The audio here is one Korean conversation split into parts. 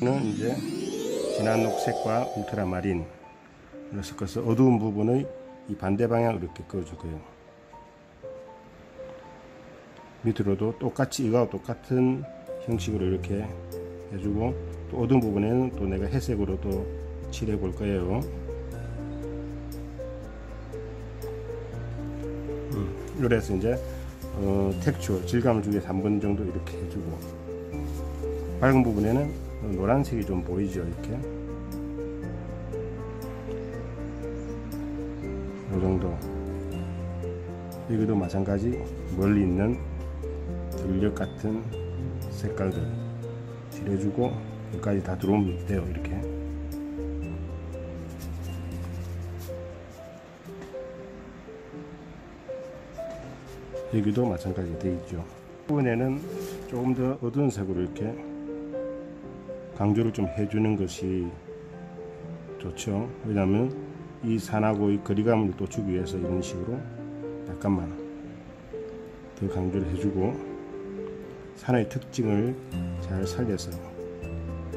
는 이제 진한 녹색과 울트라마린을 섞어서 어두운 부분의 이 반대 방향으로 이렇게 그어줄 거예요. 밑으로도 똑같이 이거와 똑같은 형식으로 이렇게 해주고, 또 어두운 부분에는 또 내가 회색으로 또 칠해 볼 거예요. 이래서 이제 텍스처 질감을 주기 위해서 한 번 정도 이렇게 해주고, 밝은 부분에는 노란색이 좀 보이죠. 이렇게 이 정도. 여기도 마찬가지 멀리 있는 들녘 같은 색깔들 칠해주고, 여기까지 다 들어오면 돼요. 이렇게 여기도 마찬가지 되어 있죠. 부분에는 조금 더 어두운 색으로 이렇게 강조를 좀 해주는 것이 좋죠. 왜냐하면 이 산하고 이 거리감을 또 주기 위해서 이런 식으로 약간만 더 강조를 해주고, 산의 특징을 잘 살려서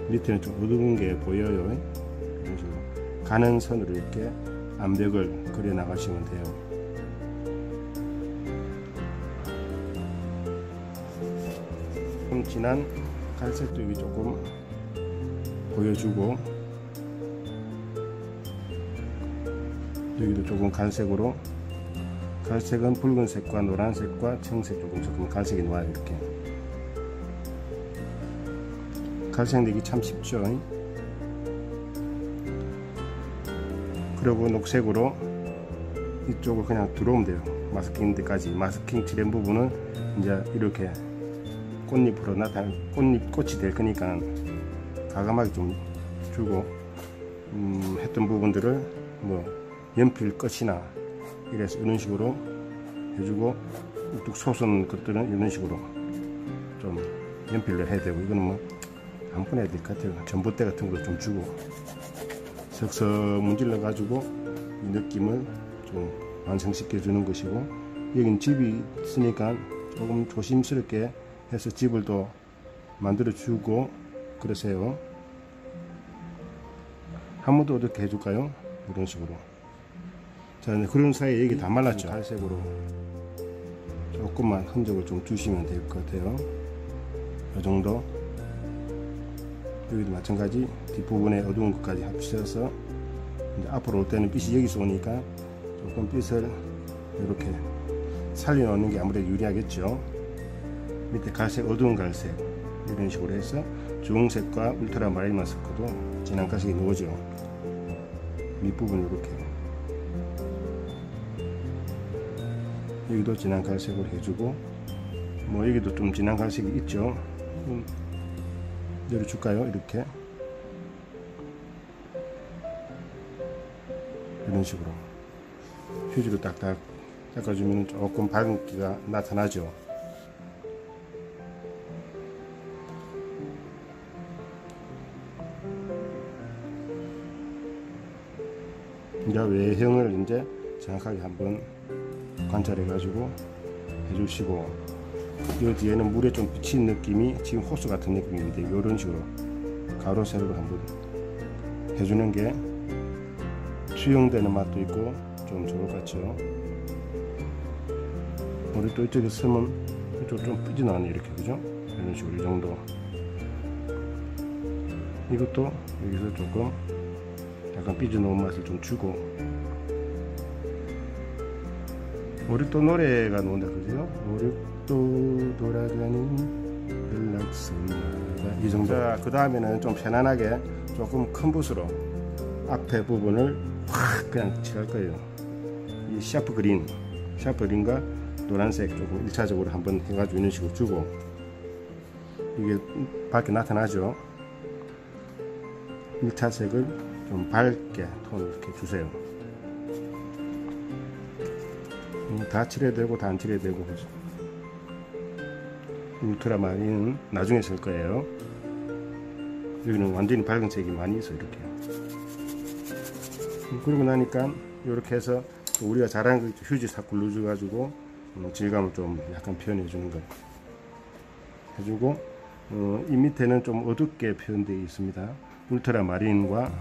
밑에는 좀 어두운 게 보여요. 이런 식으로 가는 선으로 이렇게 암벽을 그려 나가시면 돼요. 좀 진한 갈색도 여기 조금 보여주고, 여기도 조금 갈색으로, 갈색은 붉은색과 노란색과 청색 조금 갈색이 나와요. 이렇게 갈색 내기 참 쉽죠. 그리고 녹색으로 이쪽을 그냥 들어오면 돼요. 마스킹 데까지. 마스킹 칠한 부분은 이제 이렇게 꽃잎으로 꽃이 될 거니까 과감하게 좀 주고, 했던 부분들을 뭐 연필 끝이나 이래서 이런 식으로 해주고, 뚝 솟은 것들은 이런 식으로 좀 연필로 해야 되고, 이거는 뭐 아무거나 해야 될 것 같아요. 전봇대 같은 거 좀 주고 석석 문질러 가지고 이 느낌을 좀 완성시켜 주는 것이고, 여긴 집이 있으니까 조금 조심스럽게 해서 집을 또 만들어 주고 그러세요. 한 번 더 어떻게 해줄까요? 이런 식으로. 자, 그런 사이에 여기 다 말랐죠. 갈색으로 조금만 흔적을 좀 주시면 될 것 같아요. 이 정도. 여기도 마찬가지 뒷부분에 어두운 것까지 합쳐서 이제 앞으로 올 때는 빛이 여기서 오니까 조금 빛을 이렇게 살려놓는 게 아무래도 유리하겠죠. 밑에 갈색, 어두운 갈색 이런 식으로 해서 주홍색과 울트라마린만 섞어도 진한 갈색이 나오죠. 밑부분 이렇게, 여기도 진한 갈색으로 해주고, 뭐 여기도 좀 진한 갈색이 있죠. 내려줄까요? 이렇게 이런 식으로 휴지로 딱딱 닦아주면 조금 밝은기가 나타나죠. 이제 외형을 이제 정확하게 한번 관찰해 가지고 해주시고, 이 뒤에는 물에 좀 비친 느낌이 지금 호수 같은 느낌인데, 이런 식으로 가로 세로로 한번 해주는 게 수용되는 맛도 있고 좀 좋을 것 같죠. 우리 또 이쪽에 쓰면 이쪽 좀 삐져나가네. 이렇게, 그죠? 이런 식으로 이 정도. 이것도 여기서 조금 약간 삐져나온 맛을 좀 주고, 우리 또 노래가 나온다, 그죠? 우리 또 돌아가는 연락선마다 이 정도. 자, 그 다음에는 좀 편안하게 조금 큰 붓으로 앞에 부분을 확 그냥 칠할 거예요. 이 샤프 그린과 노란색 조금 1차적으로 한번 해가지고 이런 식으로 주고, 이게 밝게 나타나죠. 1차색을 좀 밝게 톤을 이렇게 주세요. 다 칠해도 되고 다 안 칠해도 되고. 울트라마린은 나중에 쓸 거예요. 여기는 완전히 밝은 색이 많이 있어요. 이렇게. 그러고 나니까 이렇게 해서 우리가 잘하는 거 휴지 싹 굴러줘 가지고 질감을 좀 약간 표현해 주는 거 해주고, 이 밑에는 좀 어둡게 표현되어 있습니다. 울트라마린과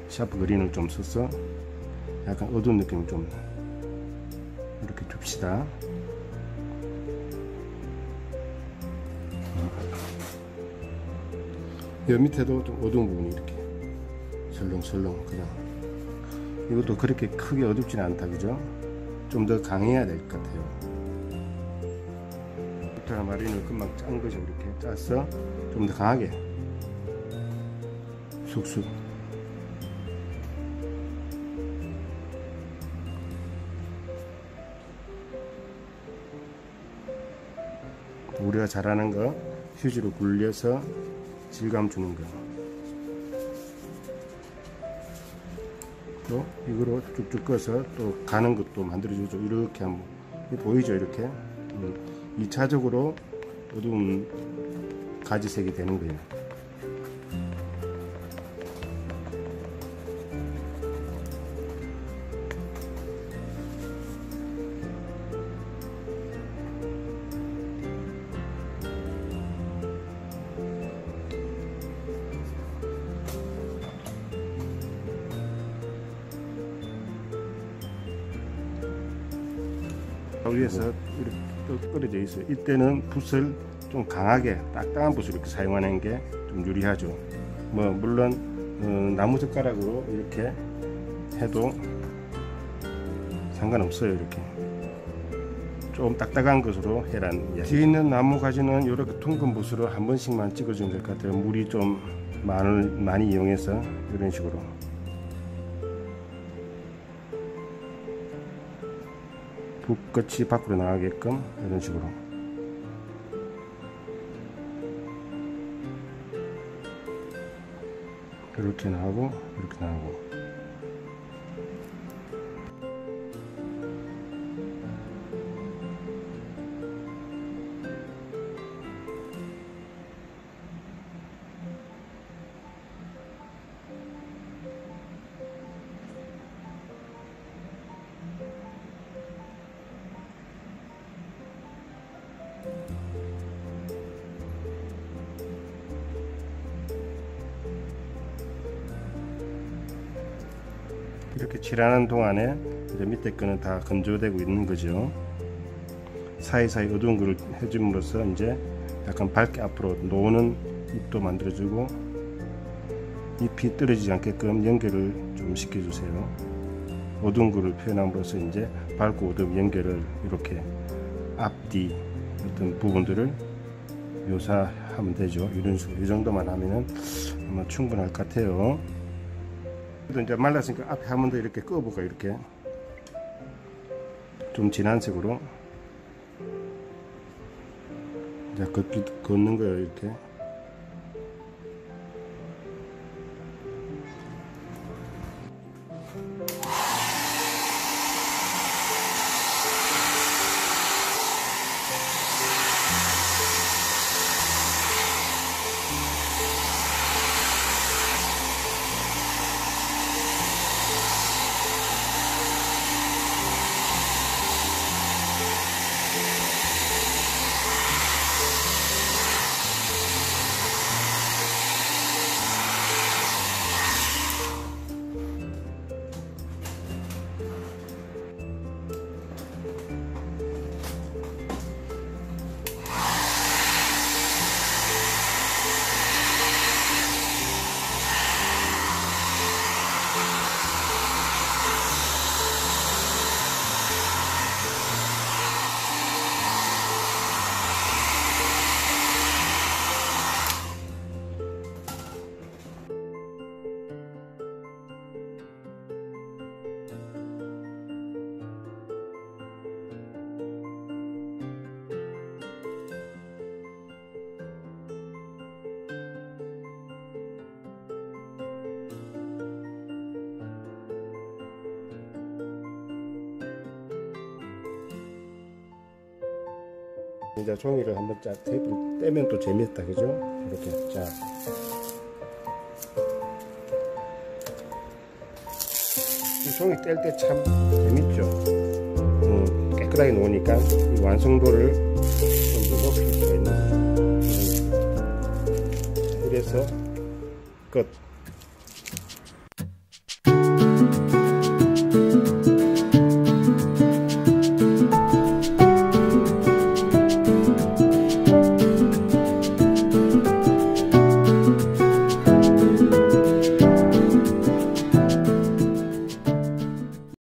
샤프 그린을 좀 써서 약간 어두운 느낌을 좀 이렇게 줍시다. 여 밑에도 좀 어두운 부분이 이렇게 설렁설렁, 그냥 이것도 그렇게 크게 어둡지는 않다, 그죠? 좀 더 강해야 될 것 같아요. 울트라마린을 금방 짠 것이 이렇게 짜서 좀 더 강하게 쑥쑥. 우리가 잘하는 거 휴지로 굴려서 질감 주는 거. 또 이거로 쭉쭉 꺼서 또 가는 것도 만들어주죠. 이렇게 한번 보이죠? 이렇게 2차적으로 어두운 가지색이 되는 거예요. 위에서 이렇게 또 끓여져 있어요. 이때는 붓을 좀 강하게 딱딱한 붓을 이렇게 사용하는 게 좀 유리하죠. 뭐 물론 나무 젓가락으로 이렇게 해도 상관없어요. 이렇게 좀 딱딱한 것으로 해란. 뒤에 있는 나무 가지는 이렇게 둥근 붓으로 한 번씩만 찍어주면 될 것 같아요. 물이 좀 많이 이용해서 이런 식으로. 붓끝이 밖으로 나가게끔 이런 식으로. 이렇게 나오고 이렇게 나오고. 이렇게 칠하는 동안에 이제 밑에 거는 다 건조되고 있는 거죠. 사이사이 어두운 걸 해줌으로써 이제 약간 밝게 앞으로 노는 잎도 만들어주고, 잎이 떨어지지 않게끔 연결을 좀 시켜주세요. 어두운 거를 표현함으로써 이제 밝고 어두운 연결을 이렇게 앞뒤 어떤 부분들을 묘사하면 되죠. 이런 식으로 이 정도만 하면은 아마 충분할 것 같아요. 이제 말랐으니까 앞에 한 번 더 이렇게 꺼볼까. 이렇게 좀 진한 색으로 이제 걷는 거예요. 이렇게 이제 종이를 한번 쫙 테이프를 떼면 또 재밌다, 그죠? 이렇게 자. 이 종이 뗄 때 참 재밌죠. 깨끗하게 놓으니까 이 완성도를 좀 더 높일 수가 있는 거죠. 이래서